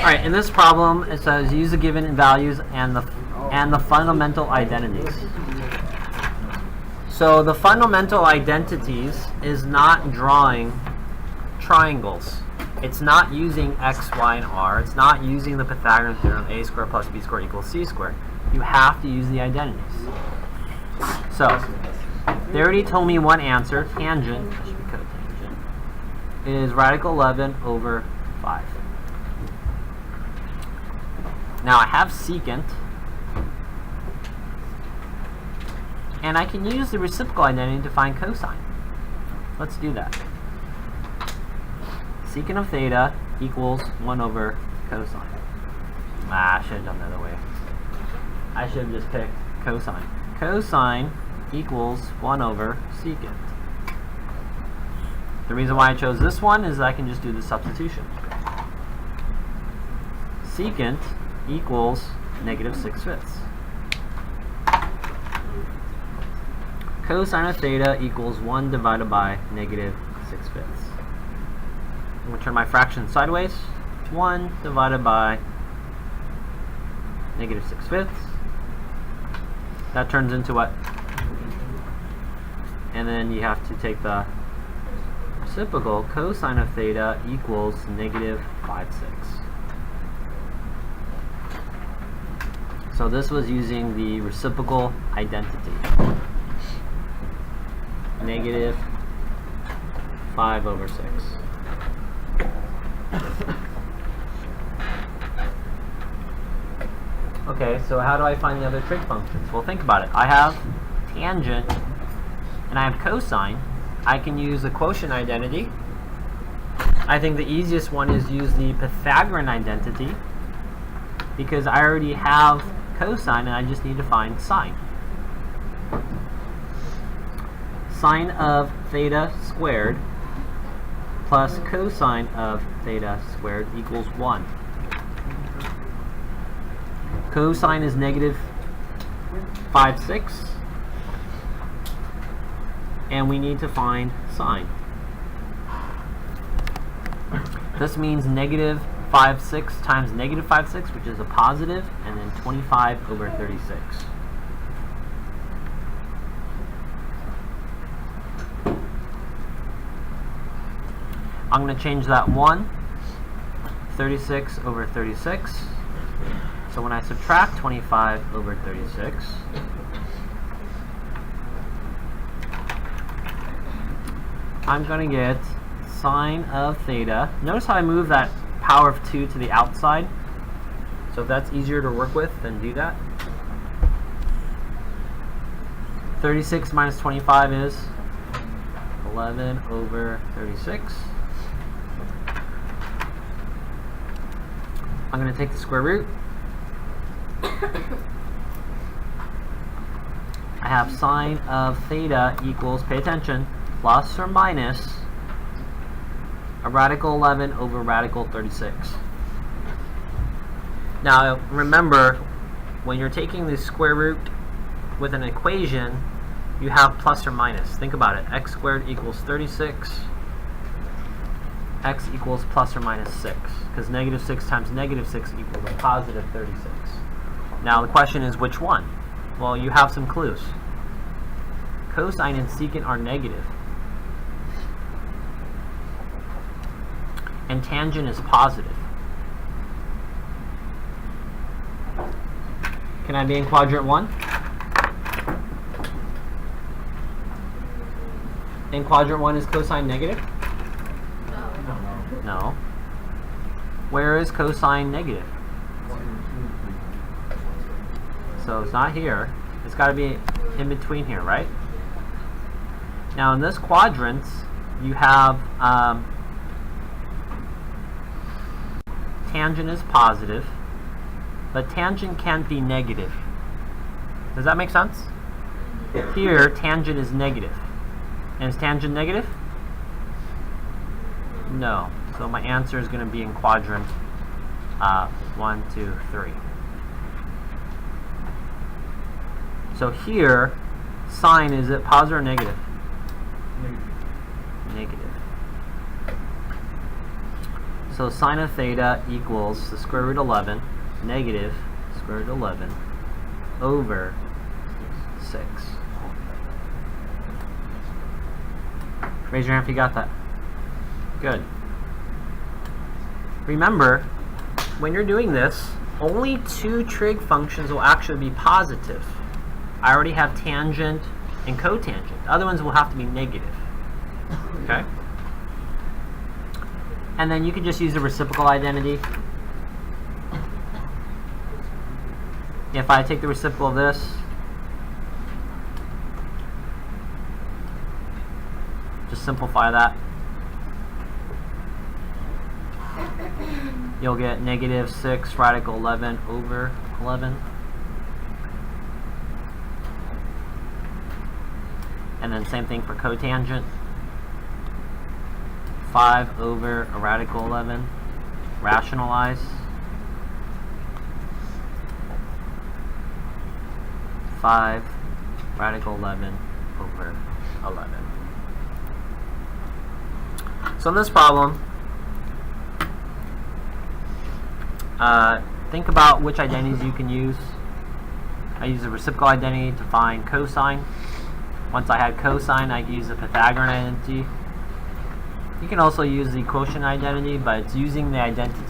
Alright, in this problem it says use the given values and the fundamental identities. So the fundamental identities is not drawing triangles. It's not using x, y, and r. It's not using the Pythagorean theorem, a squared plus b squared equals c squared. You have to use the identities. So they already told me one answer, tangent, that should be cotangent, is radical 11 over 5. Now I have secant, and I can use the reciprocal identity to find cosine. Let's do that. Secant of theta equals 1 over cosine. I should have done the other way. I should have just picked cosine. Cosine equals 1 over secant. The reason why I chose this one is I can just do the substitution. Secant equals negative 6/5. Cosine of theta equals 1 divided by negative 6/5. I'm going to turn my fraction sideways. 1 divided by negative 6/5. That turns into what? And then you have to take the reciprocal. Cosine of theta equals negative 5/6. So this was using the reciprocal identity. Negative 5 over 6. Okay, so how do I find the other trig functions? Well, think about it. I have tangent and I have cosine. I can use the quotient identity. I think the easiest one is use the Pythagorean identity because I already have cosine and I just need to find sine. Sine of theta squared plus cosine of theta squared equals 1. Cosine is negative 5/6, and we need to find sine. This means negative 5/6 times negative 5/6, which is a positive, and then 25 over 36. I'm going to change that 1, 36 over 36. So when I subtract 25 over 36, I'm going to get sine of theta. Notice how I move that power of 2 to the outside. So if that's easier to work with, then do that. 36 minus 25 is 11 over 36. I'm going to take the square root. I have sine of theta equals, pay attention, plus or minus a radical 11 over radical 36. Now remember, when you're taking the square root with an equation, you have plus or minus. Think about it. X squared equals 36. X equals plus or minus 6, because negative 6 times negative 6 equals a positive 36. Now the question is which one? Well, you have some clues. Cosine and secant are negative, and tangent is positive. Can I be in quadrant 1? In quadrant 1, is cosine negative? No. Where is cosine negative? So it's not here. It's got to be in between here, right? Now in this quadrant, you have tangent is positive, but tangent can't be negative. Does that make sense? Here, tangent is negative. And is tangent negative? No. So my answer is going to be in quadrant 1, 2, 3. So here, sine, is it positive or negative? Negative. So sine of theta equals the square root 11, negative square root 11 over 6. Raise your hand if you got that. Good. Remember, when you're doing this, only two trig functions will actually be positive. I already have tangent and cotangent. The other ones will have to be negative. Okay? And then you can just use the reciprocal identity. If I take the reciprocal of this, just simplify that. You'll get negative 6 radical 11 over 11. And then same thing for cotangent. 5 over a radical 11. Rationalize. 5 radical 11 over 11. So in this problem, think about which identities you can use. I use the reciprocal identity to find cosine. Once I had cosine, I can use the Pythagorean identity. You can also use the quotient identity, but it's using the identity